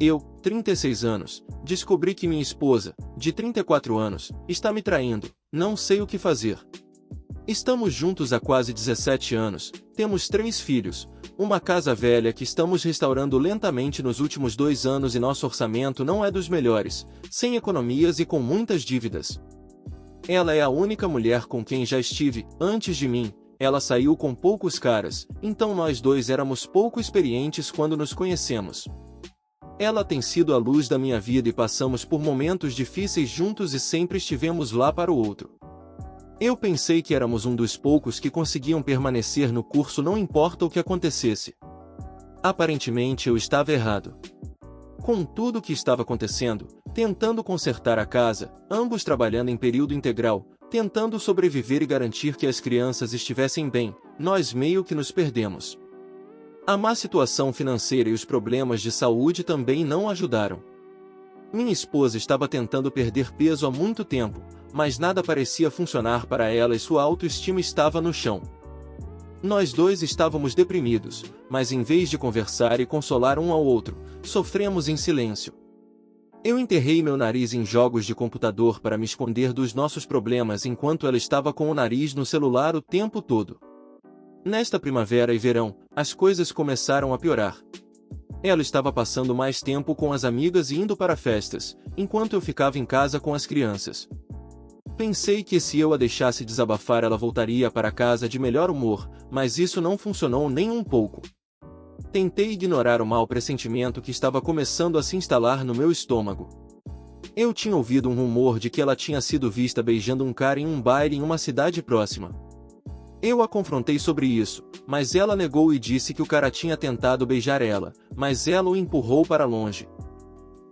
Eu, 36 anos, descobri que minha esposa, de 34 anos, está me traindo, não sei o que fazer. Estamos juntos há quase 17 anos, temos 3 filhos, uma casa velha que estamos restaurando lentamente nos últimos 2 anos e nosso orçamento não é dos melhores, sem economias e com muitas dívidas. Ela é a única mulher com quem já estive, antes de mim, ela saiu com poucos caras, então nós dois éramos pouco experientes quando nos conhecemos. Ela tem sido a luz da minha vida e passamos por momentos difíceis juntos e sempre estivemos lá para o outro. Eu pensei que éramos um dos poucos que conseguiam permanecer no curso não importa o que acontecesse. Aparentemente eu estava errado. Com tudo o que estava acontecendo, tentando consertar a casa, ambos trabalhando em período integral, tentando sobreviver e garantir que as crianças estivessem bem, nós meio que nos perdemos. A má situação financeira e os problemas de saúde também não ajudaram. Minha esposa estava tentando perder peso há muito tempo, mas nada parecia funcionar para ela e sua autoestima estava no chão. Nós dois estávamos deprimidos, mas em vez de conversar e consolar um ao outro, sofremos em silêncio. Eu enterrei meu nariz em jogos de computador para me esconder dos nossos problemas enquanto ela estava com o nariz no celular o tempo todo. Nesta primavera e verão, as coisas começaram a piorar. Ela estava passando mais tempo com as amigas e indo para festas, enquanto eu ficava em casa com as crianças. Pensei que se eu a deixasse desabafar ela voltaria para casa de melhor humor, mas isso não funcionou nem um pouco. Tentei ignorar o mau pressentimento que estava começando a se instalar no meu estômago. Eu tinha ouvido um rumor de que ela tinha sido vista beijando um cara em um baile em uma cidade próxima. Eu a confrontei sobre isso, mas ela negou e disse que o cara tinha tentado beijar ela, mas ela o empurrou para longe.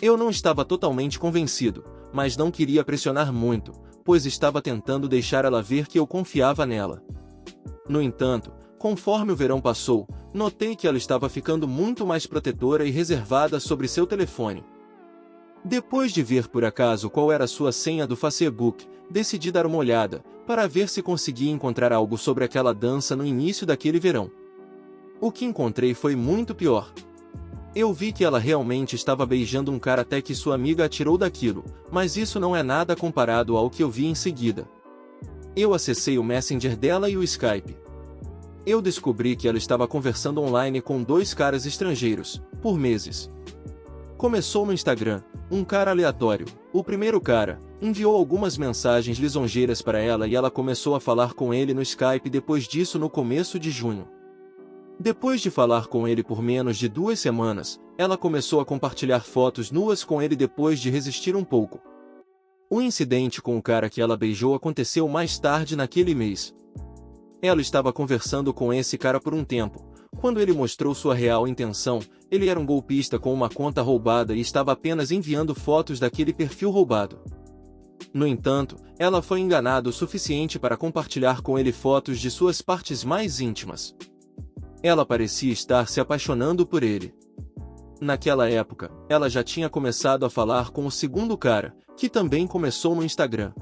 Eu não estava totalmente convencido, mas não queria pressionar muito, pois estava tentando deixar ela ver que eu confiava nela. No entanto, conforme o verão passou, notei que ela estava ficando muito mais protetora e reservada sobre seu telefone. Depois de ver por acaso qual era sua senha do Facebook, decidi dar uma olhada, para ver se conseguia encontrar algo sobre aquela dança no início daquele verão. O que encontrei foi muito pior. Eu vi que ela realmente estava beijando um cara até que sua amiga a tirou daquilo, mas isso não é nada comparado ao que eu vi em seguida. Eu acessei o Messenger dela e o Skype. Eu descobri que ela estava conversando online com 2 caras estrangeiros, por meses. Começou no Instagram, um cara aleatório. O primeiro cara enviou algumas mensagens lisonjeiras para ela e ela começou a falar com ele no Skype depois disso no começo de junho. Depois de falar com ele por menos de 2 semanas, ela começou a compartilhar fotos nuas com ele depois de resistir um pouco. O incidente com o cara que ela beijou aconteceu mais tarde naquele mês. Ela estava conversando com esse cara por um tempo. Quando ele mostrou sua real intenção, ele era um golpista com uma conta roubada e estava apenas enviando fotos daquele perfil roubado. No entanto, ela foi enganada o suficiente para compartilhar com ele fotos de suas partes mais íntimas. Ela parecia estar se apaixonando por ele. Naquela época, ela já tinha começado a falar com o segundo cara, que também começou no Instagram.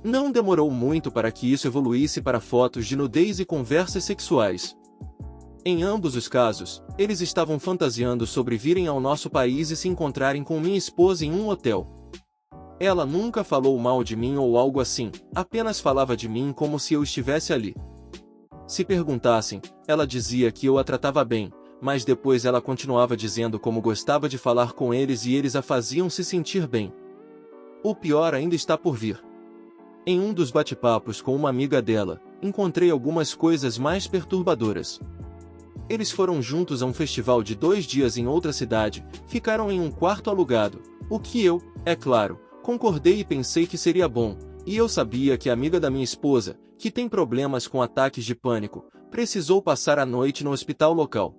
Não demorou muito para que isso evoluísse para fotos de nudez e conversas sexuais. Em ambos os casos, eles estavam fantasiando sobre virem ao nosso país e se encontrarem com minha esposa em um hotel. Ela nunca falou mal de mim ou algo assim, apenas falava de mim como se eu estivesse ali. Se perguntassem, ela dizia que eu a tratava bem, mas depois ela continuava dizendo como gostava de falar com eles e eles a faziam se sentir bem. O pior ainda está por vir. Em um dos bate-papos com uma amiga dela, encontrei algumas coisas mais perturbadoras. Eles foram juntos a um festival de 2 dias em outra cidade, ficaram em um quarto alugado, o que eu, é claro, concordei e pensei que seria bom, e eu sabia que a amiga da minha esposa, que tem problemas com ataques de pânico, precisou passar a noite no hospital local.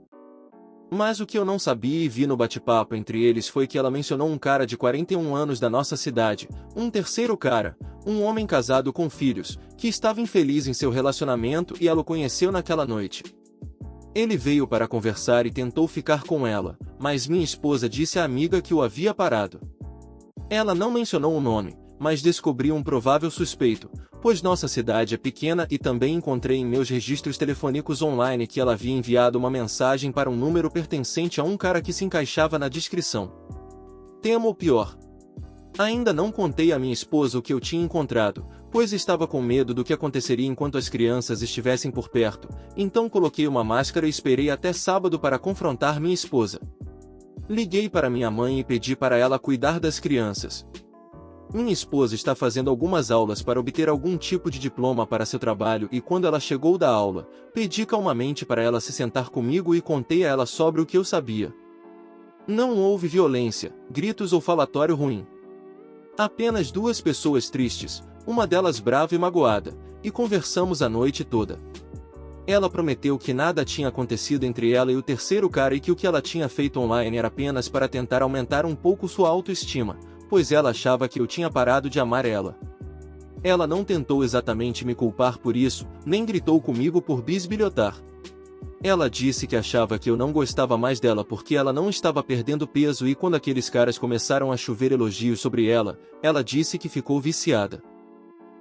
Mas o que eu não sabia e vi no bate-papo entre eles foi que ela mencionou um cara de 41 anos da nossa cidade, um terceiro cara, um homem casado com filhos, que estava infeliz em seu relacionamento e ela o conheceu naquela noite. Ele veio para conversar e tentou ficar com ela, mas minha esposa disse à amiga que o havia parado. Ela não mencionou o nome, mas descobriu um provável suspeito, pois nossa cidade é pequena, e também encontrei em meus registros telefônicos online que ela havia enviado uma mensagem para um número pertencente a um cara que se encaixava na descrição. Temo o pior. Ainda não contei à minha esposa o que eu tinha encontrado, pois estava com medo do que aconteceria enquanto as crianças estivessem por perto, então coloquei uma máscara e esperei até sábado para confrontar minha esposa. Liguei para minha mãe e pedi para ela cuidar das crianças. Minha esposa está fazendo algumas aulas para obter algum tipo de diploma para seu trabalho, e quando ela chegou da aula, pedi calmamente para ela se sentar comigo e contei a ela sobre o que eu sabia. Não houve violência, gritos ou falatório ruim. Apenas duas pessoas tristes, uma delas brava e magoada, e conversamos a noite toda. Ela prometeu que nada tinha acontecido entre ela e o terceiro cara e que o que ela tinha feito online era apenas para tentar aumentar um pouco sua autoestima, pois ela achava que eu tinha parado de amar ela. Ela não tentou exatamente me culpar por isso, nem gritou comigo por bisbilhotar. Ela disse que achava que eu não gostava mais dela porque ela não estava perdendo peso, e quando aqueles caras começaram a chover elogios sobre ela, ela disse que ficou viciada.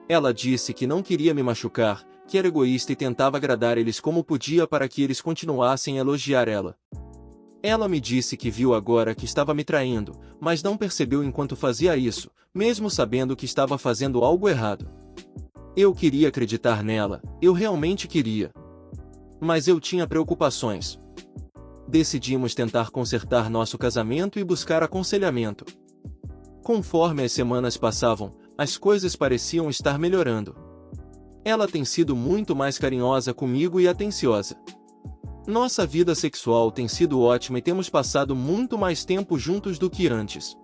Ela disse que não queria me machucar, que era egoísta e tentava agradar eles como podia para que eles continuassem a elogiar ela. Ela me disse que viu agora que estava me traindo, mas não percebeu enquanto fazia isso, mesmo sabendo que estava fazendo algo errado. Eu queria acreditar nela, eu realmente queria. Mas eu tinha preocupações. Decidimos tentar consertar nosso casamento e buscar aconselhamento. Conforme as semanas passavam, as coisas pareciam estar melhorando. Ela tem sido muito mais carinhosa comigo e atenciosa. Nossa vida sexual tem sido ótima e temos passado muito mais tempo juntos do que antes.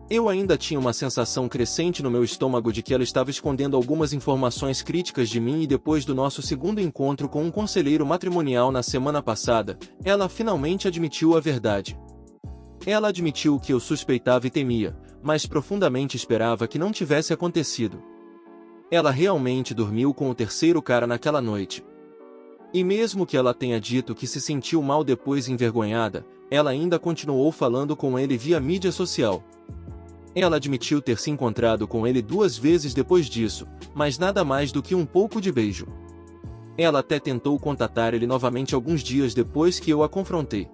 Eu ainda tinha uma sensação crescente no meu estômago de que ela estava escondendo algumas informações críticas de mim, e depois do nosso segundo encontro com um conselheiro matrimonial na semana passada, ela finalmente admitiu a verdade. Ela admitiu o que eu suspeitava e temia, mas profundamente esperava que não tivesse acontecido. Ela realmente dormiu com o terceiro cara naquela noite. E mesmo que ela tenha dito que se sentiu mal depois e envergonhada, ela ainda continuou falando com ele via mídia social. Ela admitiu ter se encontrado com ele 2 vezes depois disso, mas nada mais do que um pouco de beijo. Ela até tentou contatar ele novamente alguns dias depois que eu a confrontei.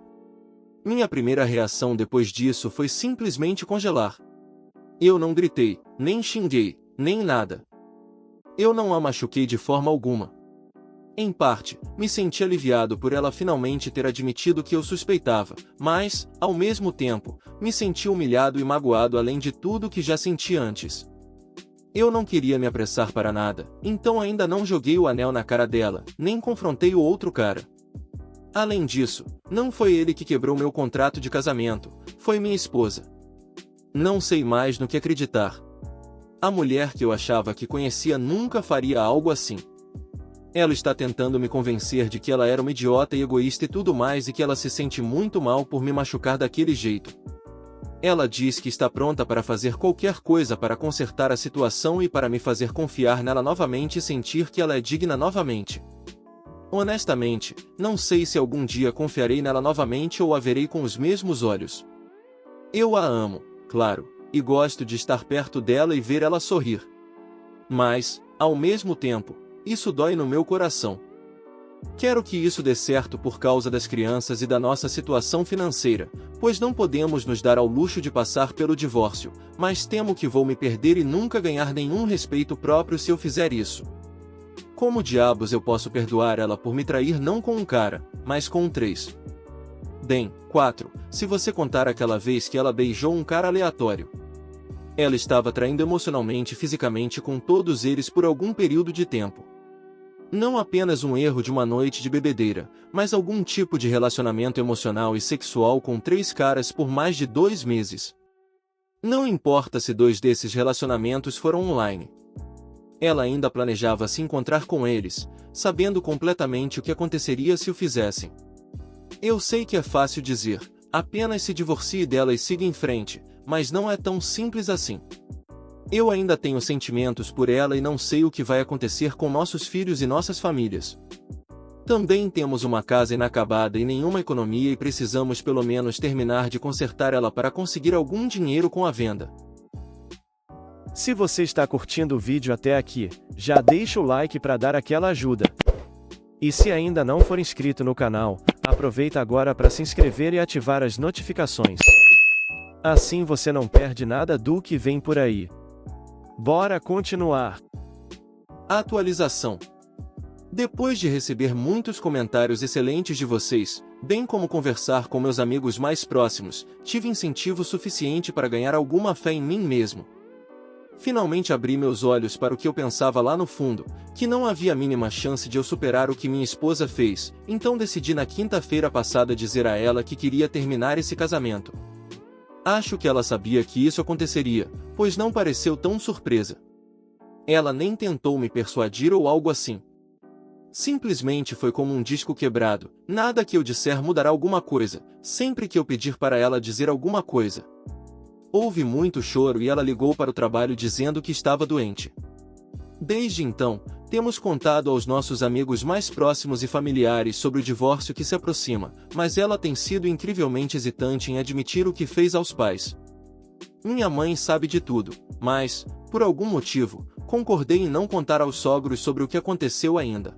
Minha primeira reação depois disso foi simplesmente congelar. Eu não gritei, nem xinguei, nem nada. Eu não a machuquei de forma alguma. Em parte, me senti aliviado por ela finalmente ter admitido que eu suspeitava, mas, ao mesmo tempo, me senti humilhado e magoado além de tudo que já senti antes. Eu não queria me apressar para nada, então ainda não joguei o anel na cara dela, nem confrontei o outro cara. Além disso, não foi ele que quebrou meu contrato de casamento, foi minha esposa. Não sei mais no que acreditar. A mulher que eu achava que conhecia nunca faria algo assim. Ela está tentando me convencer de que ela era uma idiota e egoísta e tudo mais, e que ela se sente muito mal por me machucar daquele jeito. Ela diz que está pronta para fazer qualquer coisa para consertar a situação e para me fazer confiar nela novamente e sentir que ela é digna novamente. Honestamente, não sei se algum dia confiarei nela novamente ou a verei com os mesmos olhos. Eu a amo, claro, e gosto de estar perto dela e ver ela sorrir. Mas, ao mesmo tempo, isso dói no meu coração. Quero que isso dê certo por causa das crianças e da nossa situação financeira, pois não podemos nos dar ao luxo de passar pelo divórcio, mas temo que vou me perder e nunca ganhar nenhum respeito próprio se eu fizer isso. Como diabos eu posso perdoar ela por me trair não com um cara, mas com 3? Bem, 4, se você contar aquela vez que ela beijou um cara aleatório. Ela estava traindo emocionalmente e fisicamente com todos eles por algum período de tempo. Não apenas um erro de uma noite de bebedeira, mas algum tipo de relacionamento emocional e sexual com 3 caras por mais de 2 meses. Não importa se 2 desses relacionamentos foram online. Ela ainda planejava se encontrar com eles, sabendo completamente o que aconteceria se o fizessem. Eu sei que é fácil dizer, apenas se divorcie dela e siga em frente, mas não é tão simples assim. Eu ainda tenho sentimentos por ela e não sei o que vai acontecer com nossos filhos e nossas famílias. Também temos uma casa inacabada e nenhuma economia e precisamos pelo menos terminar de consertar ela para conseguir algum dinheiro com a venda. Se você está curtindo o vídeo até aqui, já deixa o like para dar aquela ajuda. E se ainda não for inscrito no canal, aproveita agora para se inscrever e ativar as notificações. Assim você não perde nada do que vem por aí. Bora continuar. Atualização. Depois de receber muitos comentários excelentes de vocês, bem como conversar com meus amigos mais próximos, tive incentivo suficiente para ganhar alguma fé em mim mesmo. Finalmente abri meus olhos para o que eu pensava lá no fundo, que não havia a mínima chance de eu superar o que minha esposa fez, então decidi na quinta-feira passada dizer a ela que queria terminar esse casamento. Acho que ela sabia que isso aconteceria, pois não pareceu tão surpresa. Ela nem tentou me persuadir ou algo assim. Simplesmente foi como um disco quebrado, nada que eu disser mudará alguma coisa, sempre que eu pedir para ela dizer alguma coisa. Houve muito choro e ela ligou para o trabalho dizendo que estava doente. Desde então, temos contado aos nossos amigos mais próximos e familiares sobre o divórcio que se aproxima, mas ela tem sido incrivelmente hesitante em admitir o que fez aos pais. Minha mãe sabe de tudo, mas, por algum motivo, concordei em não contar aos sogros sobre o que aconteceu ainda.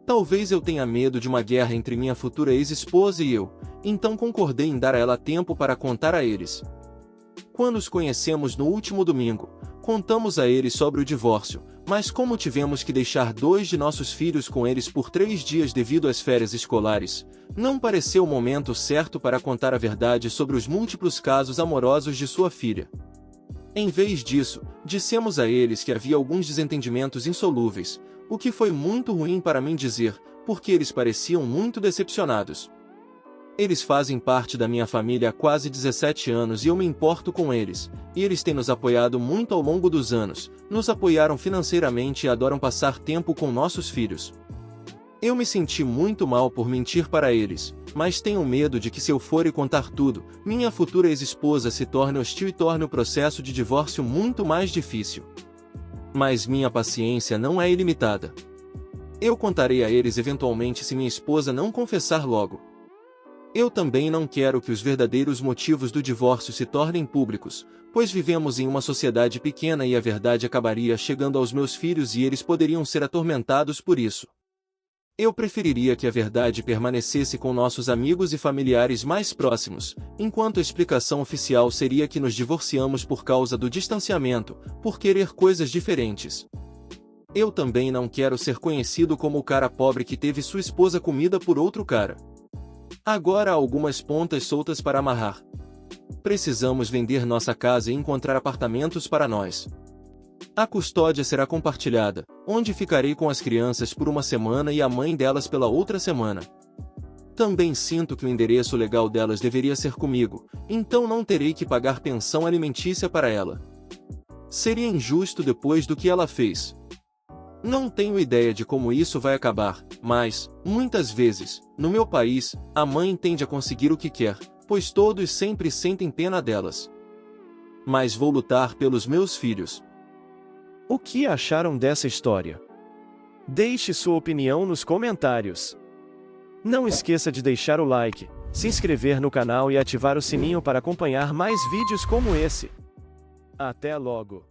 Talvez eu tenha medo de uma guerra entre minha futura ex-esposa e eu, então concordei em dar a ela tempo para contar a eles. Quando os conhecemos no último domingo, contamos a eles sobre o divórcio, mas como tivemos que deixar 2 de nossos filhos com eles por 3 dias devido às férias escolares, não pareceu o momento certo para contar a verdade sobre os múltiplos casos amorosos de sua filha. Em vez disso, dissemos a eles que havia alguns desentendimentos insolúveis, o que foi muito ruim para mim dizer, porque eles pareciam muito decepcionados. Eles fazem parte da minha família há quase 17 anos e eu me importo com eles, e eles têm nos apoiado muito ao longo dos anos, nos apoiaram financeiramente e adoram passar tempo com nossos filhos. Eu me senti muito mal por mentir para eles, mas tenho medo de que se eu for e contar tudo, minha futura ex-esposa se torne hostil e torne o processo de divórcio muito mais difícil. Mas minha paciência não é ilimitada. Eu contarei a eles eventualmente se minha esposa não confessar logo. Eu também não quero que os verdadeiros motivos do divórcio se tornem públicos, pois vivemos em uma sociedade pequena e a verdade acabaria chegando aos meus filhos e eles poderiam ser atormentados por isso. Eu preferiria que a verdade permanecesse com nossos amigos e familiares mais próximos, enquanto a explicação oficial seria que nos divorciamos por causa do distanciamento, por querer coisas diferentes. Eu também não quero ser conhecido como o cara pobre que teve sua esposa comida por outro cara. Agora há algumas pontas soltas para amarrar. Precisamos vender nossa casa e encontrar apartamentos para nós. A custódia será compartilhada, onde ficarei com as crianças por uma semana e a mãe delas pela outra semana. Também sinto que o endereço legal delas deveria ser comigo, então não terei que pagar pensão alimentícia para ela. Seria injusto depois do que ela fez. Não tenho ideia de como isso vai acabar, mas, muitas vezes, no meu país, a mãe tende a conseguir o que quer, pois todos sempre sentem pena delas. Mas vou lutar pelos meus filhos. O que acharam dessa história? Deixe sua opinião nos comentários. Não esqueça de deixar o like, se inscrever no canal e ativar o sininho para acompanhar mais vídeos como esse. Até logo!